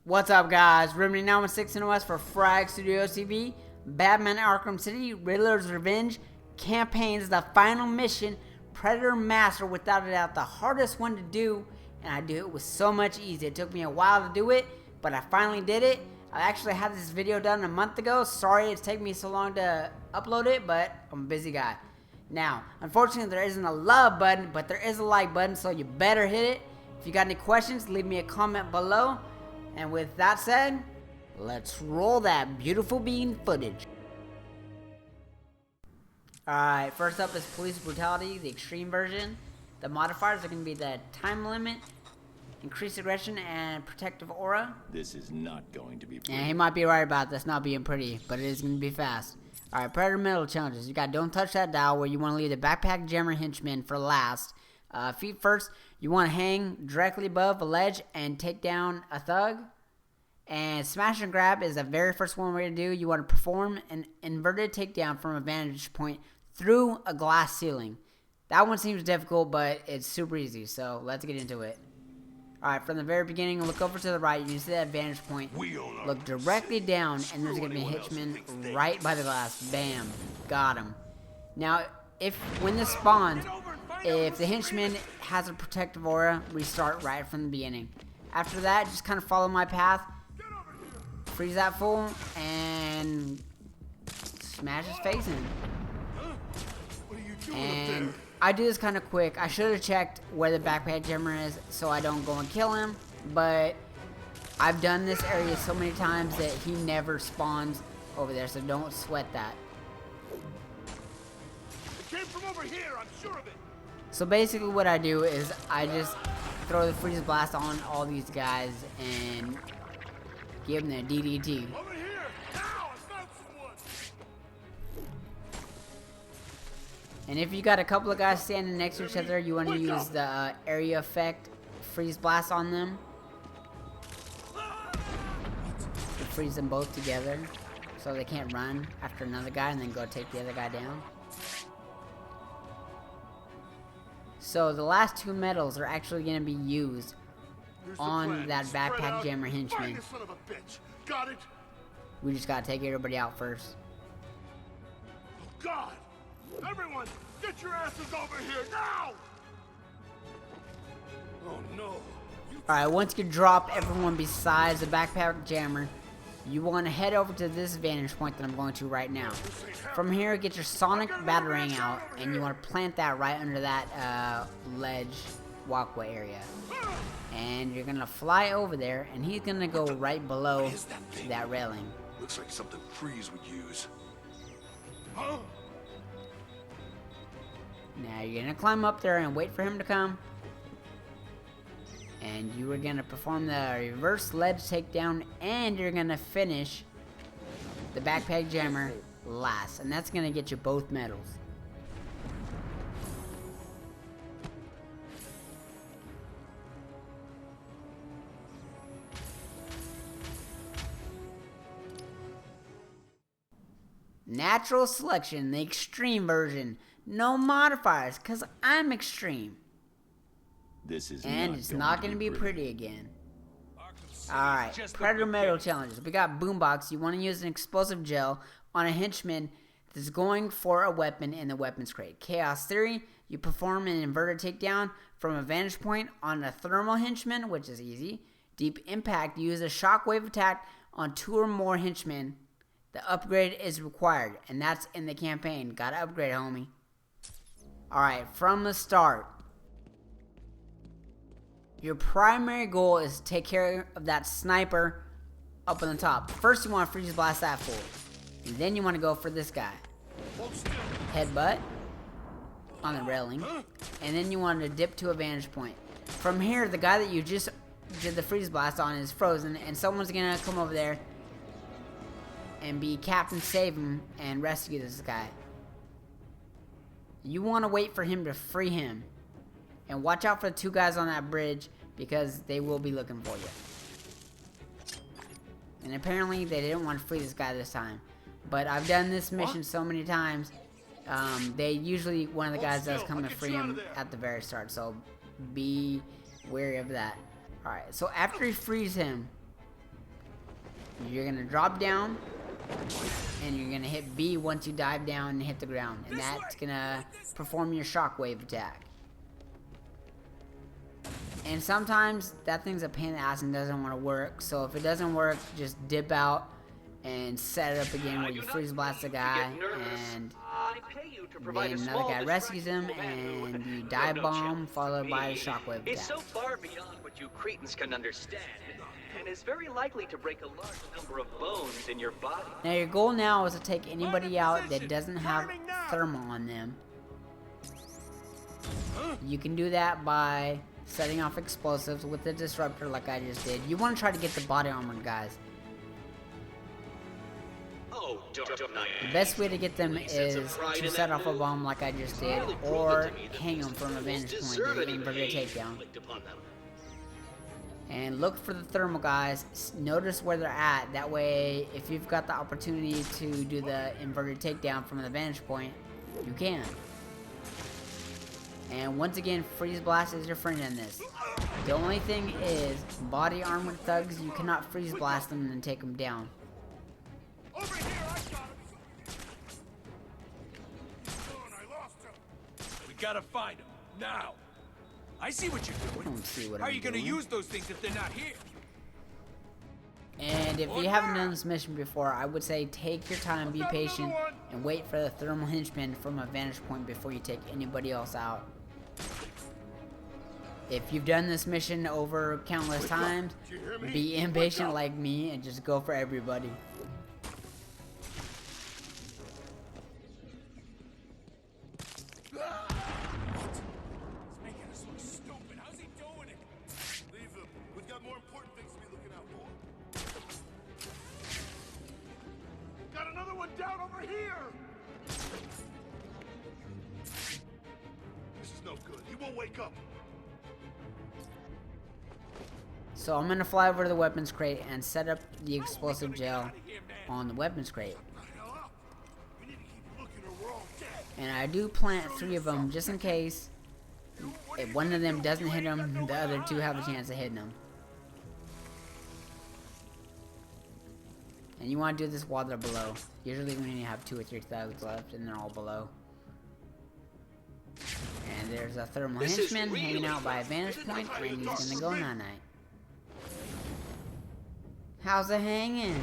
What's up, guys? Remedy now with 6 in OS for Frag Studios TV. Batman Arkham City, Riddler's Revenge, Campaigns, the final mission, Predator Master, without a doubt the hardest one to do, and I do it with so much ease. It took me a while to do it, but I finally did it. I actually had this video done a month ago. Sorry it's taken me so long to upload it, but I'm a busy guy. Now, unfortunately there isn't a love button, but there is a like button, so you better hit it. If you got any questions, leave me a comment below. And with that said, let's roll that beautiful bean footage. Alright, first up is Police Brutality, the extreme version. The modifiers are going to be the time limit, increased aggression, and protective aura. This is not going to be pretty. And he might be right about this not being pretty, but it is going to be fast. Alright, Predator Middle challenges. You got Don't Touch That Dial, where you want to leave the backpack jammer henchman for last. Feet first, you want to hang directly above a ledge and take down a thug. And smash and grab is the very first one we're going to do. You want to perform an inverted takedown from a vantage point through a glass ceiling. That one seems difficult, but it's super easy, so let's get into it. Alright, from the very beginning, look over to the right. You can see that vantage point. Look directly down, and there's going to be a henchman right by the glass. Bam. Got him. Now, when this spawns, if the henchman has a protective aura, restart right from the beginning. After that, just kind of follow my path. Freeze that fool, and smash his face in. And I do this kind of quick. I should have checked where the backpack jammer is so I don't go and kill him, but I've done this area so many times that he never spawns over there, so don't sweat that. It came from over here, I'm sure of it. So basically what I do is I just throw the freeze blast on all these guys and give them a DDT. Over here! Now! I found someone! And if you got a couple of guys standing next to each other, you want to use the area effect freeze blast on them. You freeze them both together so they can't run after another guy and then go take the other guy down. So the last two medals are actually going to be used on that backpack jammer henchman. Son of a bitch. Got it? We just gotta take everybody out first. Oh God! Everyone, get your asses over here now! Oh no! Alright, once you drop everyone besides the backpack jammer, you want to head over to this vantage point that I'm going to right now. From here, get your sonic batarang out, and you want to plant that right under that ledge walkway area. And you're gonna fly over there, and he's gonna go right below that railing. Looks like something Freeze would use. Huh? Now you're gonna climb up there and wait for him to come. And you are gonna perform the reverse ledge takedown, and you're gonna finish the backpack jammer last, and that's gonna get you both medals. Natural selection, the extreme version. No modifiers, because I'm extreme. This is and it's not going to be pretty again. Alright, Predator Metal challenges. We got Boombox. You want to use an explosive gel on a henchman that's going for a weapon in the weapons crate. Chaos Theory. You perform an inverted takedown from a vantage point on a thermal henchman, which is easy. Deep Impact. You use a shockwave attack on 2 or more henchmen. The upgrade is required, and that's in the campaign. Gotta upgrade, homie. Alright, from the start, your primary goal is to take care of that sniper up on the top. First, you want to freeze blast that fool. And then you want to go for this guy. Headbutt on the railing. And then you want to dip to a vantage point. From here, the guy that you just did the freeze blast on is frozen, and someone's going to come over there and be Captain Save him and rescue this guy. You want to wait for him to free him. And watch out for the 2 guys on that bridge, because they will be looking for you. And apparently they didn't want to free this guy this time. But I've done this mission so many times. They usually, one of the guys does come and free him at the very start. So be wary of that. Alright, so after he frees him, you're going to drop down. And you're going to hit B once you dive down and hit the ground. And that's going to perform your shockwave attack. And sometimes that thing's a pain in the ass and doesn't want to work. So if it doesn't work, just dip out and set it up again where you freeze blast the guy. And then another guy rescues him and you dive bomb followed by a shockwave attack. It's so far beyond what you cretins can understand. And is very likely to break a large number of bones in your body. Now your goal now is to take anybody out that doesn't have thermal on them. You can do that by setting off explosives with the disruptor like I just did. You want to try to get the body armored guys. Oh, the best way to get them is to set off a bomb like I just did, or hang them from a vantage point to inverted takedown. And look for the thermal guys, notice where they're at, that way if you've got the opportunity to do the inverted takedown from the vantage point, you can. And once again, freeze blast is your friend in this. The only thing is, body armored thugs, you cannot freeze blast them and take them down. Over here, I got him. Oh, and I lost him. We gotta find him now. I see what you're doing. I don't see what How are I'm you gonna doing. use those things if they're not here? And if you haven't done this mission before, I would say take your time, be patient, and wait for the thermal henchman from a vantage point before you take anybody else out. If you've done this mission over countless times, be impatient like me and just go for everybody. He's making us look stupid. How's he doing it? Leave him. We've got more important things to be looking out for. Got another one down over here. This is no good. He won't wake up. So I'm gonna fly over to the weapons crate and set up the explosive gel on the weapons crate. We need to keep looking or we're all dead. And I do plant 3 of them just in case if one of them doesn't hit them, the other 2 have a chance of hitting them. And you want to do this while they're below. Usually when you have 2 or 3 thugs left and they're all below. And there's a thermal henchman hanging out by a vantage point, and he's gonna go night-night. How's it hanging?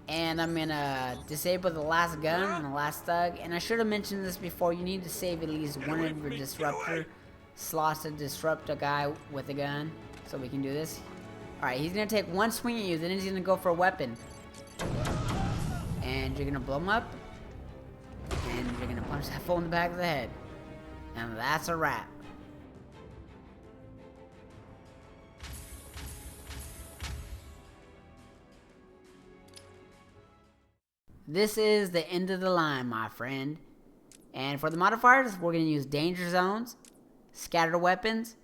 And I'm gonna disable the last gun and the last thug. And I should have mentioned this before, you need to save at least one of your disruptor slots to disrupt a guy with a gun. So we can do this. Alright, he's gonna take one swing at you, then he's gonna go for a weapon. And you're gonna blow him up. And you're gonna punch that fool in the back of the head. And that's a wrap. This is the end of the line, my friend. And for the modifiers, we're going to use danger zones, scattered weapons,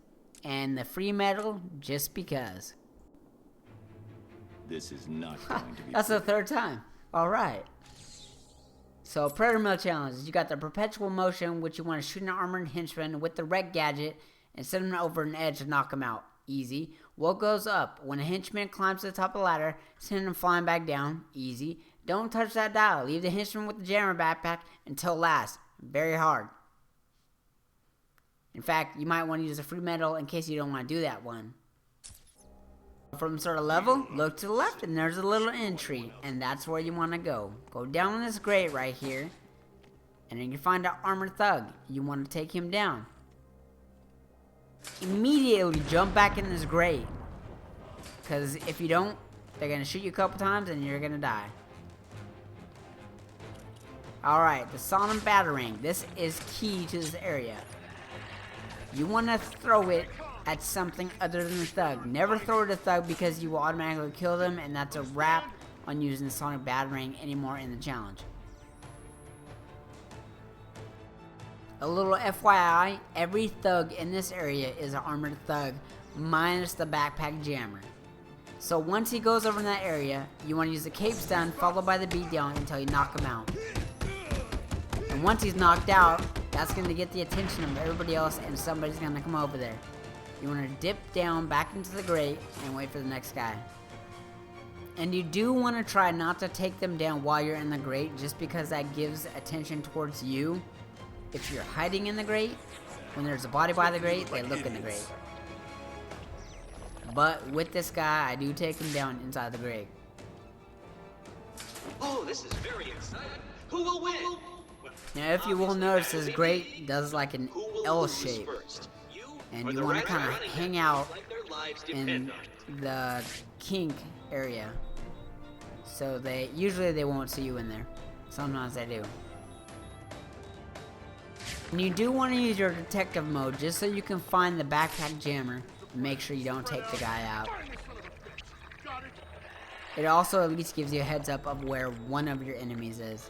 and the free metal just because. This is not going to be. That's the 3rd time. Alright. So, Predator Mill challenges. You got the perpetual motion, which you want to shoot an armored henchman with the wreck gadget and send him over an edge to knock him out. Easy. What goes up? When a henchman climbs to the top of the ladder, send him flying back down. Easy. Don't touch that dial. Leave the henchman with the jammer backpack until last. Very hard. In fact, you might want to use a free metal in case you don't want to do that one. From the start of level, look to the left and there's a little entry. And that's where you want to go. Go down this grate right here. And then you find an armored thug. You want to take him down. Immediately jump back in this grate. Because if you don't, they're going to shoot you a couple times and you're going to die. Alright, the Sodom Batarang. This is key to this area. You want to throw it at something other than the thug. Never throw it at a thug because you will automatically kill them, and that's a wrap on using the Sonic Batarang anymore in the challenge. A little FYI, every thug in this area is an armored thug, minus the backpack jammer. So once he goes over in that area, you want to use the cape stun followed by the beatdown until you knock him out. And once he's knocked out, that's going to get the attention of everybody else and somebody's going to come over there. You want to dip down back into the grate and wait for the next guy. And you do want to try not to take them down while you're in the grate, just because that gives attention towards you. If you're hiding in the grate, when there's a body by the grate, they look in the grate. But with this guy, I do take him down inside the grate. Oh, this is very exciting. Who will win? Now, if you will notice, this grate does like an Who will L lose shape. first? You And or you the want to rat kind of running hang that out like their lives in depend on it? the kink area. So usually they won't see you in there. Sometimes they do. And you do want to use your detective mode just so you can find the backpack jammer and make sure you don't take the guy out. It also at least gives you a heads up of where one of your enemies is.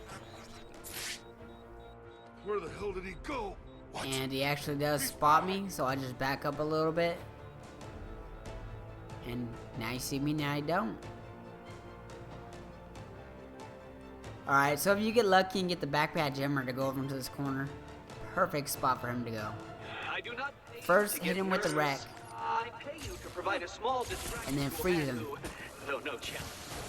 Where the hell did he go? What? And he actually does spot me, so I just back up a little bit. And now you see me, now you don't. Alright, so if you get lucky and get the backpack jammer to go over into this corner, perfect spot for him to go. I do not pay you First, to hit get him with the wreck, nervous. I pay you to provide a small distraction and then to freeze a man him. who- No challenge.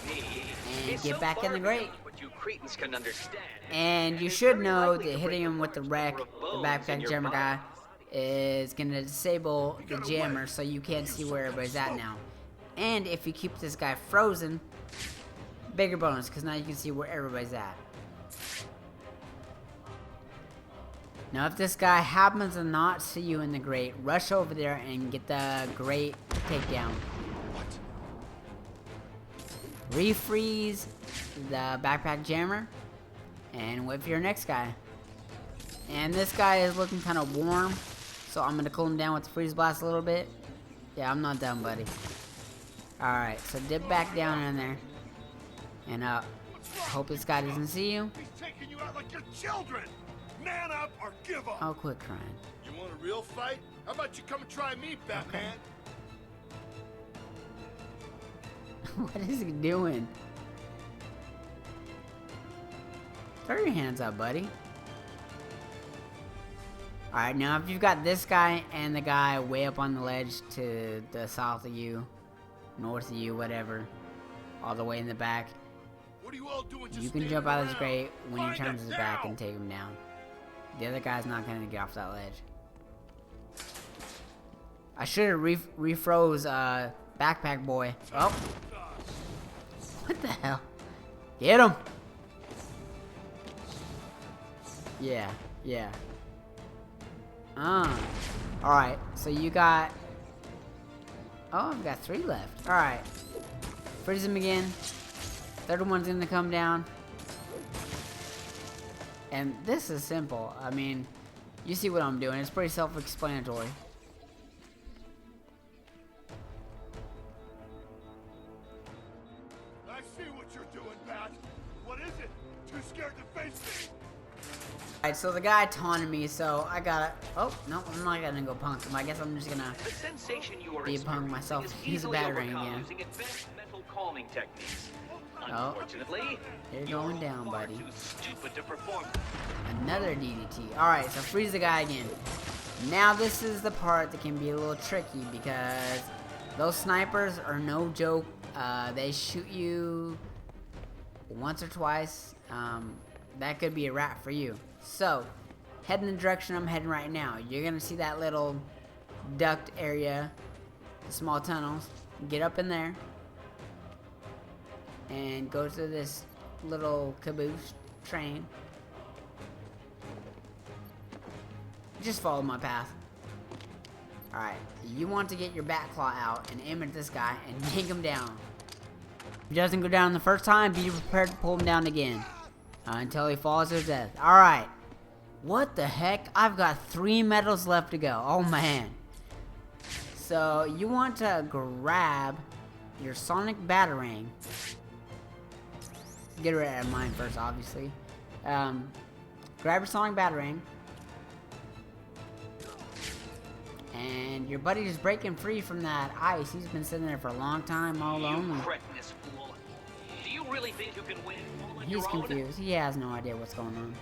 Me. And is get so back in the far grate. beyond what you cretins can understand. And you It's should very know likely that to hitting break him a with the large wreck, number of the bones in backpack your jammer body. guy, is gonna disable the jammer so you can't see where everybody's at now. And if you keep this guy frozen, bigger bonus, because now you can see where everybody's at. Now if this guy happens to not see you in the grate, rush over there and get the grate takedown. Refreeze the backpack jammer and wait for your next guy. And this guy is looking kind of warm, so I'm gonna cool him down with the freeze blast a little bit. Yeah, I'm not done, buddy. Alright, so dip back down in there. And hope this guy doesn't see you. He's taking you out like your children. Man up or give up. Oh, quit crying. You want a real fight? How about you come and try me, Batman? What is he doing? Throw your hands up, buddy. Alright, now if you've got this guy and the guy way up on the ledge to the south of you, north of you, whatever, all the way in the back, What are you all doing? Just you can standing jump out of this around? grate when he Find turns him his back now. and take him down. The other guy's not gonna get off that ledge. I should have refroze Backpack Boy. Oh. What the hell? Get him! Yeah, yeah. Alright, so you got... Oh, I've got 3 left. Alright. Freeze him again. Third one's gonna come down. And this is simple. I mean, you see what I'm doing. It's pretty self-explanatory. I see what you're doing, Bat. What is it? Too scared to face me? Alright, so the guy taunted me, so I gotta... Oh, no, I'm not gonna go punk him. I guess I'm just gonna... The sensation you are Be a punk experiencing myself. is Use a easily battering overcome again. using advanced mental calming techniques. Oh. Unfortunately, You're going down, far buddy. too stupid to perform. Another DDT. Alright, so freeze the guy again. Now this is the part that can be a little tricky because those snipers are no joke. They shoot you once or twice. That could be a wrap for you. So, head in the direction I'm heading right now. You're gonna see that little duct area, the small tunnels. Get up in there and go to this little caboose train. Just follow my path. Alright, you want to get your bat claw out and aim at this guy and yank him down. If he doesn't go down the first time, be prepared to pull him down again. Until he falls to his death. Alright. What the heck? I've got 3 medals left to go. Oh man. So, you want to grab your sonic batarang. Get rid of mine first, obviously. Grab your sonic batarang. And your buddy is breaking free from that ice. He's been sitting there for a long time, all alone. You cretinous fool. Do you really think you can win all on He's your own? confused. He has no idea what's going on.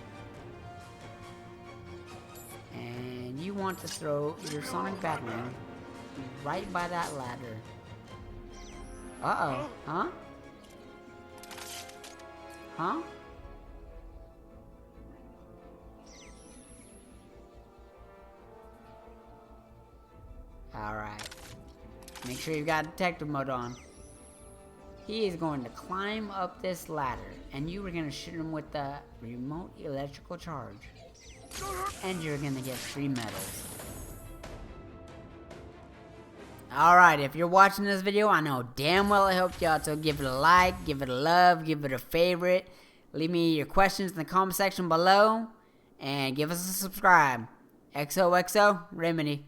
And you want to throw your Sonic Batman right by that ladder. Uh-oh. Huh? Huh? Alright. Make sure you've got detective mode on. He is going to climb up this ladder, and you are going to shoot him with the remote electrical charge. And you're going to get 3 medals. Alright, if you're watching this video, I know damn well I helped you out, so give it a like, give it a love, give it a favorite. Leave me your questions in the comment section below, and give us a subscribe. XOXO, Remedy.